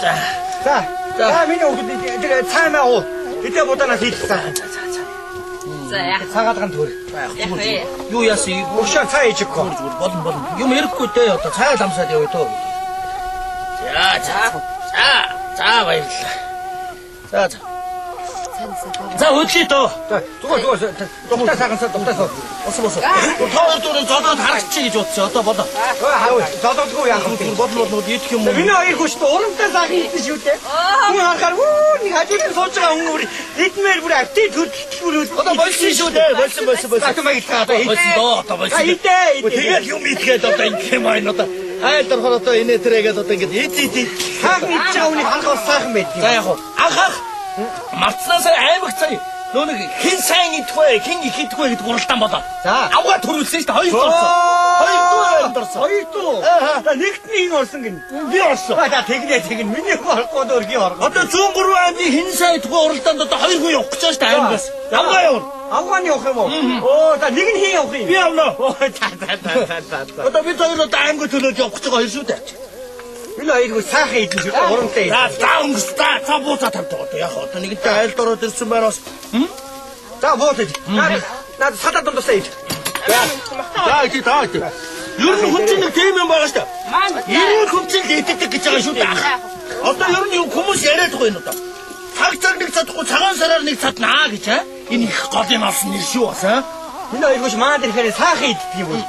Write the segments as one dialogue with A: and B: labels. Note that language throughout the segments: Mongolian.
A: За миний хүүхэд тэгээ цаамаа уу. Гэтэ боданаас хийлсэн.
B: За яа.
A: Цагаалган төр.
C: Юу яасан?
A: Ушаа цаа ичэхгүй.
C: Болно. Юм ярихгүй дээ одоо цаа ламсаад явъя тоо. За баярлалаа. За өглөө тоо.
A: Зүгээр. Дугтаа сагансаа дугтаа.
C: Бос. Тоо дөрөв зодоод харагч гэж бодсон. Одоо болоо.
A: Хаа зодоодгүй яах вэ?
C: Бодлоо идэх юм уу?
A: Миний хоёр хүчтэй урамтай сахан идсэн шүү дээ. Би харахаар нэг хажуугаар сууж байгаа хүн бүр идмээр бүр апти төрөлтгөл.
C: Одоо болсон шүү дээ. Болсон.
A: Атмаа итгэа одоо
C: Болсон доо одоо болсон.
A: Идээ.
C: Тэгээд юм итгэхэд одоо ингэ юм аа одоо. Айлдор одоо инээ тэрэгээд одоо ингэ ид.
A: Хаан идж байгаа хүний ханх бас сайхан байд юм.
C: За яг анхаах. Марцнаасаа аймаг цай. Нөө нэг хин сайн идэх вэ, хин их идэх вэ гэдэг уралдаан болоо.
A: За.
C: Авгаа төрүүлсэн шүү дээ. 2 дуу орсон. 2 дуу орсон.
A: 2 дуу. Нэгт нэг орсон гин.
C: Би орсон.
A: За тэгнэ. Миний орохгүй дөргийн орго.
C: Одоо 103 аймгийн хин сайн идэх вэ уралдаанд одоо 2 хүн явах гэж байна шүү дээ аймагаас. Авгаа явна.
A: Авгааны явах юм уу? За нэг нь хин явах юм.
C: Би явна.
A: За.
C: Одоо бид хоёр одоо аймаг төлөөд явах гэж байгаа хоёр шүү дээ.
A: Энэ айгүй сайхан идэн шүү дээ. Урамтай.
C: За бууцаа тавьдаг. Яг одоо нэгэнтэй айлд ороод ирсэн байраас.
A: За бууцаа. Наад садад дундасаа ид.
C: За ид. Ер нь хүн чинь нэг тийм юм байгаа шүү дээ. Ер нь хүн чинь иддэг гэж байгаа шүү дээ. Одоо ер нь хүмүүс яриад байгаа юм одоо. Цаг нэг цадахгүй цагаан сараар нэг цаднаа гэж аа. Энэ их гол юм алсан нэр шүү бас аа.
A: Энэ айгууш маань ирэхээр сайхан иддэг юм уу?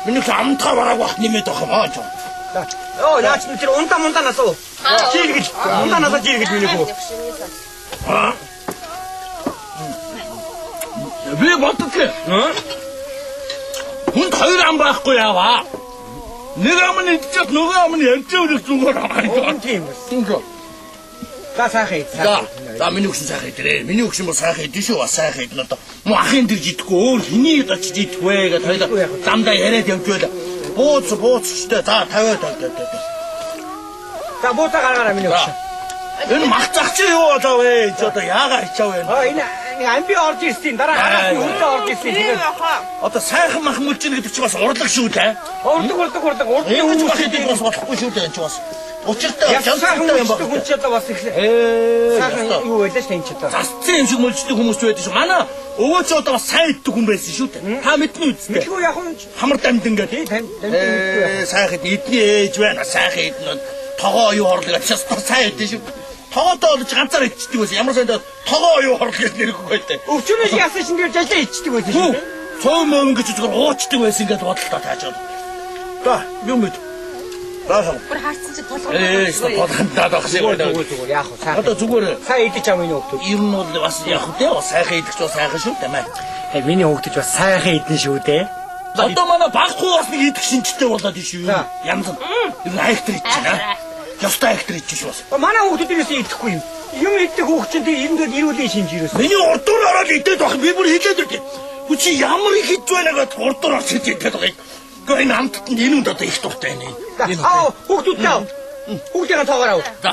C: Миний амтгаа бараг бах нэмээд байгаа маа ч.
A: Наач тэр унтанаас уу. Жиргэл. Унтанаас жиргэл миний хөө.
C: Би боддог. Хүнд 2 ам байхгүй яаваа. Нэг ам нь идчихэл нөгөө ам нь ярьж өгөх зүгээр аа.
A: Тийм үү. За сайхан ид.
C: За миний өгсөн сайхан идрээ. Миний өгсөн бол сайхан идэн шүү. Бас сайхан идэн одоо. Муу ахын дэрж идэхгүй өөр хэний дочж идэх вэ гэж хоёлаа замдаа яриад явж байла. Бууцчтэй. За 50.
A: За бууцаа гаргаараа миний өгсөн.
C: Энэ махцах чи юу болоо вэ? Чи одоо яагаад ичав вэ?
A: Энэ амби орж ирсэн. Дараа гараад үрдээ орж ирсэн. Тэгээд
C: одоо сайхан мах мүлжин гэдэг чи бас урлаг шүү дээ.
A: Урдаг.
C: Ингэж бас идэх бас болохгүй шүү дээ. Чи бас учиртай
A: сайхан юм баг. Хүн ч одоо бас их сайхан юу байлаа ш энэ ч одоо.
C: Засцсан юм шиг мөлждөг хүмүүс байдаг шүү. Манай өвөө ч одоо бас сайн иддэг хүн байсан шүү дээ. Та мэднэ үстэй.
A: Мэдгүй яг юм.
C: Хамар дамдин гэдэг. Сайхан идний ээж байна. Сайхан иднэ. Тогоо юу хорлоо гэж сайн идэж шүү. Тоогоо олж ганцаар ичдэг байсан. Ямар сайн тогоо юу хорлоо гэж нэргүй байлаа.
A: Өвчнөөс яасан чинь тэр жажаа ичдэг байсан шүү.
C: Цоо мөн гэж зүгээр уучдаг байсан гэдээ бодлоо таажаад. За юм мэд. Баахан.
B: Бүр харцсан чи толгой.
C: Толгондаа багш юм байна.
A: Зүгээр яах вэ? Сайхан.
C: Одоо зүгээр
A: сайн идэж байгаа миний хөвгүүд.
C: Ер нь бол бас яг үү те сайхан идэх ч сайхан шүү дээ маа.
A: Миний хөвгдөж бас сайхан идэн шүү дээ.
C: Одоо манай багхгүй бас нэг идэх шинжтэй болоод шүү. Янз. Ер нь айхтар идчихэ. Ястай айхтар идчих бас.
A: Манай хөвгүүдээс идэхгүй юм. Юм идэх хөвгч чинь эрэндээ ирүүлийн шинж юусэн.
C: Миний урдуур ороод идээд байх би бүр хэлээд өгдөө. Үгүй чи ямар их идж байна гэдэг урдуур орж идээд байгаа юм. Гэхдээ энэ амттанд энэ үнд одоо их дуртай байна. Хүүхдүүдтэй ав. Хүүхдийн тоогоор ав. За.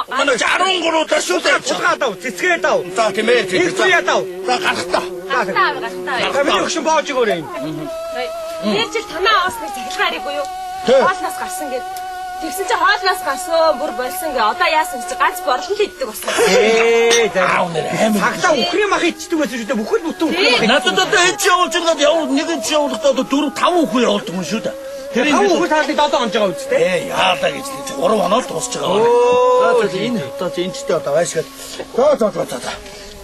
C: Манай 13 даа шүү дээ.
A: Чугаад ав. Цэцгээд ав.
C: За тийм ээ.
A: Цэцгээд ав.
C: За гарахтаа.
B: Гартаа.
A: Миний өгшин боож өгөөрэй.
B: Тэр жил танаа авсныг захилгаарыг юу? Хоолноос гарсан гэд. Тэгсэн чи хоолноос гарсан бүр болсон гэ. Одоо яасан чи ганц борлон л иддэг болсон.
A: Цагтаа үхрийн мах ичдэг байсан шүү дээ. Бүхэл бүтэн үхрийн мах.
C: Надад одоо ээж явуулж байгаад явал нэгэн чи явуулахдаа одоо 4-5 хүн явуулдаг юм шүү дээ.
A: Тэр энэ хүн таалыг 7 хоног байгаа үстэй.
C: Яалаа гэж тийм 3 хоног дуусч байгаа. За энэ одоо энэчтэй одоо байшгаад. За.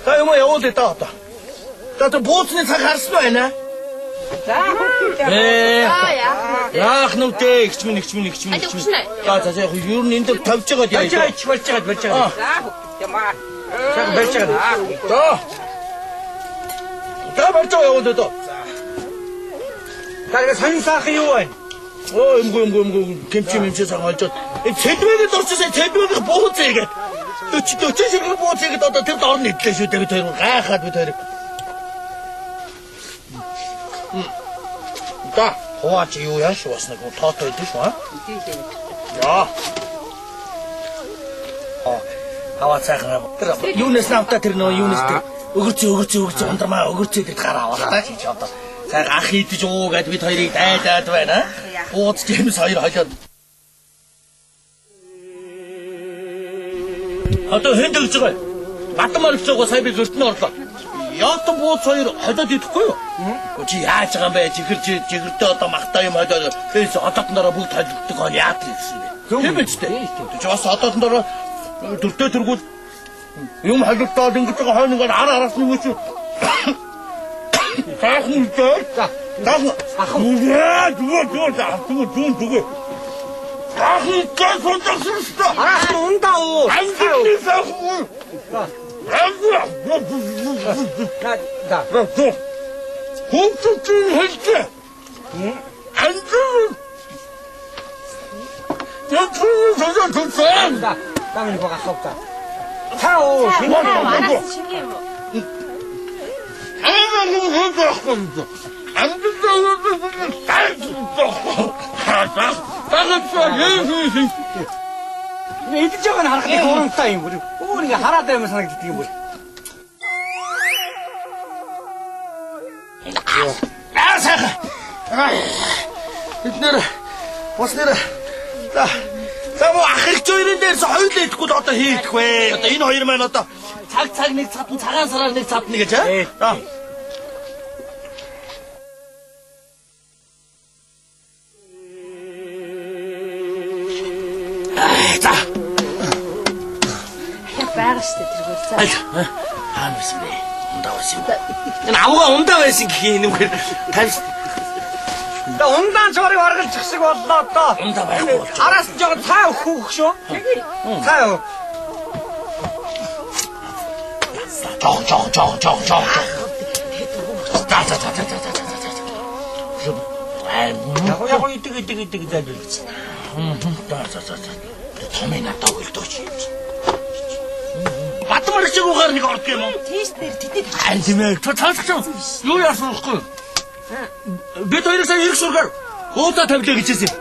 C: Та юм явуул даа одоо. За бууцны цаг харсан байна.
B: За
C: яах нүдээ ихч минь. За яг юу нь энд тавьж байгаа яа.
A: Болж байгаа. Ямаа. Цаг барьж байгаа.
C: За барьж байгаа явуул даа.
A: Тарга сонин саахан юу вэ?
C: Өмгөө гэмчи цаг олжоод цэдвэгэд орчихсан цэдвэгийг бууцээ гээд 40 шиг бууцээ гээд одоо тэр доор нь идлээ шүү дээ бид хоёр гайхаад бид хоёр да хооч юу яаш бас нэг тоотой идэв шүү аа хава цахаа тэр юунес навта тэр нөө юунес тэр өгөрцөө ундрмаа өгөрцөө тэр гараа аваа чи одоо цаг ах идэж уу гэд бид хоёрыг дайдаад байна. Ууц Джеймс хоёр хожоод. Одоо хэн дэгж байгаа? Батмаар цогоо сая би гэртэн орлоо. Яатан бууц хоёр холиод идэхгүй юу? Чи яаж байгаа юм бэ? Жигэрдээ одоо махтаа юм холиод. Тэс одооднороо бүгд холилддаг хол яадаг гэсэн юм. Тийм биз дээ. Чи бас одооднороо дөртөө тэргүүл юм холилдоод ингэж байгаа хойно ингээд араас нь үгүй. Таахан дээр. Таахан. Яа, дүг. Таахан дээр сонторсоо.
A: Араас нь ундаа уу. Да.
C: Хөнтөж хэлжээ. Анзуу.
A: Да. Тамин бага хавта. Таа
B: Араас шингээ юм уу?
A: идэж байгаа нь харахад урамтай юм бүр. Өөр ингээ хараад байм санагддаг юм бүр.
C: Сайхан. Эднэр боснэр за мөн ах их хоёрын дээрс хоёулаа идэхгүй л одоо хийх вэ? Одоо энэ хоёр маань одоо цаг нэг цадна цагаан сараар нэг цадна гэж аа. За.
B: Бага штэ тэргээр за.
C: Хаанаас бэ? Ундаа байсан. Энэ авгаа ундаа байсан гэх юм уу? Тавь.
A: Да ундаан цорыг оргилчих шиг боллоо одоо.
C: Ундаа байхгүй.
A: Араас нь жоо цай өгөх шүү. Цай өг.
C: Жоо.
A: Яг идэг зайлуулж.
C: За. Томын надад өгөлдөөч. Батмар шиг угаар нэг орд юм уу?
B: Тийш дээр тэтэд.
C: Альмээ цаацч юу яасан вэ? Бид хоёроо сая ирэх сургаар уудаа тавилаа гэжсэн.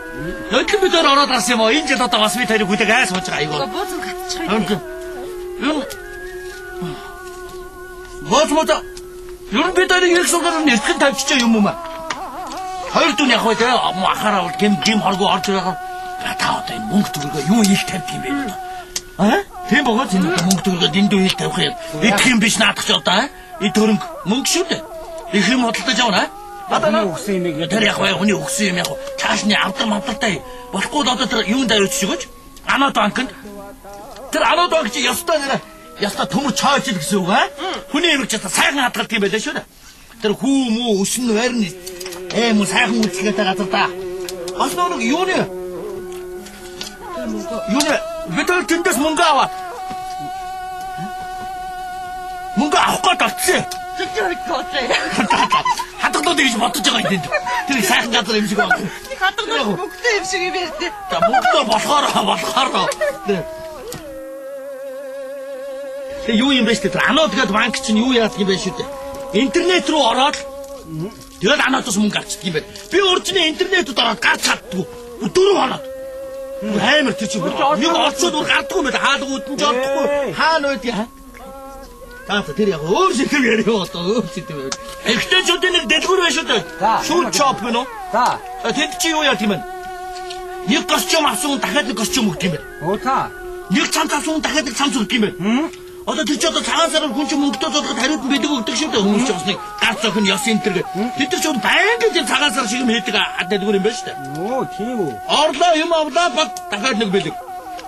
C: Өдөр бид хоёр ороод гарсан юм уу? Энэ жил одоо бас бид хоёрыг хүлээг айс сууж байгаа айгуу.
B: Бууцан гатчих юм.
C: Боцмото. Юу бид хоёрыг ирэх сургаар нэрхэн тавьчих юм уу? Хоёр дүн яг вэ? Ахаараа бол гим хоргоо орж байгаа. Та одоо энэ мөнгө төгрөгөө юу их тавьх юм бэ? Аа? Тийм богоо тийм мөнгө төгрөгөө дэндүү их тавих юм. Идэх юм биш наадах ч одоо энэ төрөнг мөнгө шүү дээ. Их юм хөдөлтөж явна.
A: Одоо өгсөн юм
C: тэр яг вэ хүний өгсөн юм яг цаашны амтартай болохгүй л одоо тэр юунд авч шигэж Анод банкнд тэр Анод банк чи ястаа төмөр чойч л гэсэн үг аа. Хүний эмэг ч сайхан хадгалдаг юм байлаа шүү дээ. Тэр хүү мүү өснө байрны муу сайхан үйлчлэгээтэй газар да. Бас нэг юуны бид тэр тэндээс мөнгө аваад мөнгө авах гээд очив. Хатгалууд гэж бодож байгаа юм. Тэр сайхан газар юм шиг байна.
B: Нэг хатгалууд мөнгөтэй юм шиг юм ярьдээ.
C: За мөнгө болохоор. Тэг юу юм бэ ч тэр Анод гэдэг банк чинь юу яадаг юм бэ шүү дээ. Интернет рүү ороод тэгээд Анодоос мөнгө авчдаг юм байна. Би урьдчилан интернетд ороод гарч чаддгүй. 4 хоноод. Амар тэр чинь нэг олцоод гардаггүй юм байна. Хаалгууд нь жолдохгүй. Хаана байд яа? Таата тэр яг өөр шидэв яриа одоо өөр шидэв. Эхтэйчүүдийн нэг дэлгүүр байна шүү дээ. Шүүл чоп гэнэ үү?
A: За.
C: Тэд чи юу яа тийм бэ? Нэг костюм авсан дахиад нэг костюм өгд юм бэ?
A: Оо та.
C: Нэг цамц авсан дахиад нэг цамц өгд юм бэ? Одоо тэр чи одоо цагаан сараар хүн чи мөнгөтэй зодоход хариуд нь бидэг өгдөг шүү дээ. Хүмүүс ч бас нэг гар зохин ёс энэ төр. Тэд нар ч байнга тэр цагаан сар шиг юм хийдэг дэлгүүр юм байна шүү дээ.
A: Оо тийм үү.
C: Орлоо юм авлаа баг дахиад нэг бэлэг.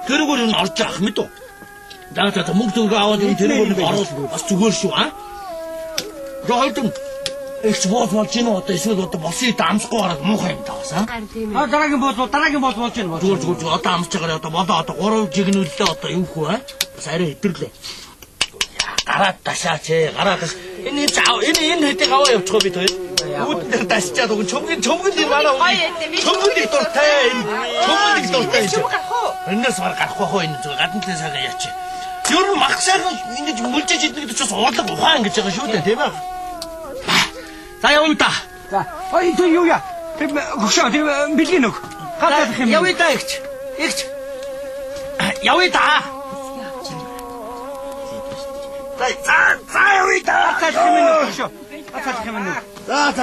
C: Тэрүүгээр нь орж ах мэд үү? Даата мөнгө төгрөг аваад энэ тэрүүгээр нэг оруулах бас зүгээр шүү аа. Жоохолтон их боолж гин одоо эсвэл одоо босын амсахгүй хараад муухай юм таасан.
A: Дараагийн болж болж байна.
C: Зүгээр одоо амсж байгаа одоо болоо одоо 3 жигнүүлээ одоо юу хөө аа? Бас арай хэдэрлээ. Гараад ташаач гараад энэ хэдийг аваа явуучих бид хоёр. Үүдэн дээр тасчаад өгөн чөмгөл манай чөмгөл дуртай. Чөмгөл дуртай. Энэс гарах байх энэ зүгээр гадна талын сайхан яач. Юу магсаар ингэж мүлжиж идэх гэж бас уурлаг ухаан гэж байгаа шүү дээ тийм ээ. За явна та.
A: За. Ой тэр юу яа? Тэр гүшөө тэр бэлгийн өг. Гадаадах юм.
C: Явъя та ихч. Явъя та. За явъя та.
A: Атах юм уу гүшөө. Атах юм уу.
C: За.
A: За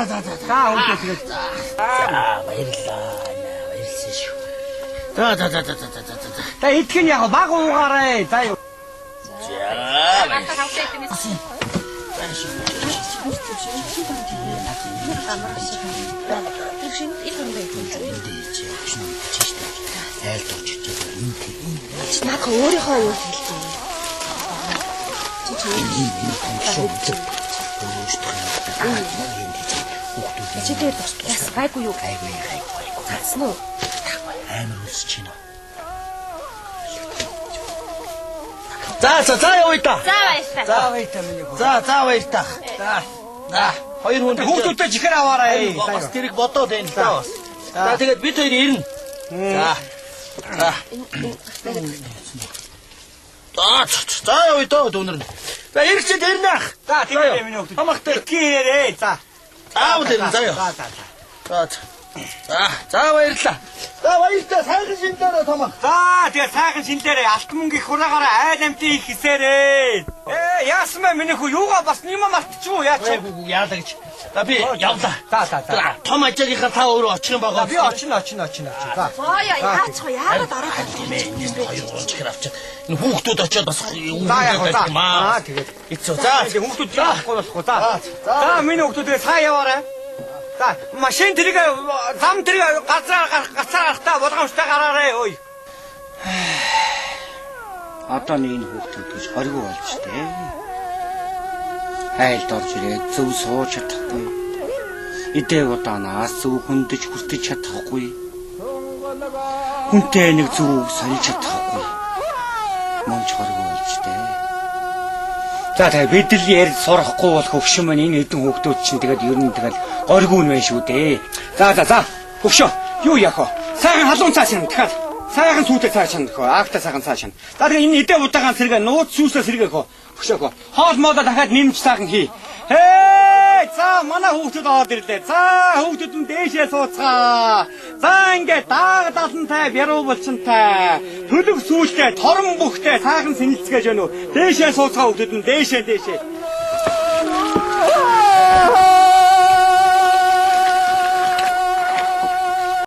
A: уучлаарай тэгээд.
C: Баярлалаа. Баярлсан шүү. За.
A: Та идэх нь яг баг уугаарай. За юу.
B: Наад өөрийнхөө юу хэлдэг. Чи тэгээд бас гайгүй юу? Гайгүй. Гацсан уу?
C: Амар үлсэж байна. За явъя та.
B: За баярлалаа.
A: За баярлалаа миний хүү.
C: За баяр та. За хоёр хүн
A: Хүүхдүүдтэй чихэр аваарай.
C: бас тэрийг бодоод байна л да бас. За тэгээд бид хоёр ирнэ. За явъя доо дүүнэр. За ирчээд ирнэ ах.
A: За тийм миний хүү.
C: Хамахтай
A: Кирээ. За.
C: аавал ирнэ заяа. За баярлалаа. За баярлалаа сайхан шиндээрээ томоо.
A: За тэгээ сайхан шинлээрээ алтан мөнгө их хураагаараа айл амтын их хийсээрээ. Яасан бэ миний хүү юугаа бас нима мартчихгүй яач.
C: Яалаа гэж. За би явлаа.
A: За.
C: Том ажигийнхаа та өөрөө очих юм байгаа.
A: Би очино. За.
B: Яач яагаад ороод
C: Тийм ээ. Хоёр чихэр авчаад энэ хүүхдүүд очиод бас
A: тэгээд
C: хэцүү. За
A: хүүхдүүд яахгүй болохгүй. За миний хүүхдүүдээ цаа яваарай. За машин тэрийг зам тэрийг гацаар гарахтаа болгоомжтой гараарай ой.
D: Одоо нэг энэ хүүхдүүд гэж хоригоо болж тээ. Хайлт орж ирээд зөв сууж чадахгүй. Эдээ удаанаас зөв хөндөж хүртэж чадахгүй. Хүнтэй нэг зөв сольж чадахгүй. Момч хоригоо болж тээ. За тэгээ бид л ярь сурахгүй бол хөвшин маань энэ хэдэн хүүхдүүд чинь тэгээд ер нь тэгэл горгүй нь байна шүү дээ. За хөвшөө юу яах вэ? Сайхан халуун цааш юм дахиад. Сайхан сүйтэй цааш юм дөхөө. Агта сайхан цааш юм. За тэгээ энэ эдээ удагаан сэргээ нууц сүүсээ сэргээх. Хөвшөөхөө. Хоол моодоо дахиад нэмж сайхан хий. За манай хүүхдүүд ороод ирлээ. За хүүхдүүд нь дээшээ сууцгаа. За ингээд даагдаалантай, яруу булчинтай, төлөв сүүлтэй, торон бүхтэй сайхан сэнэлцгээж байна уу? Дээшээ сууцгаа хүүхдүүд нь дээшээ.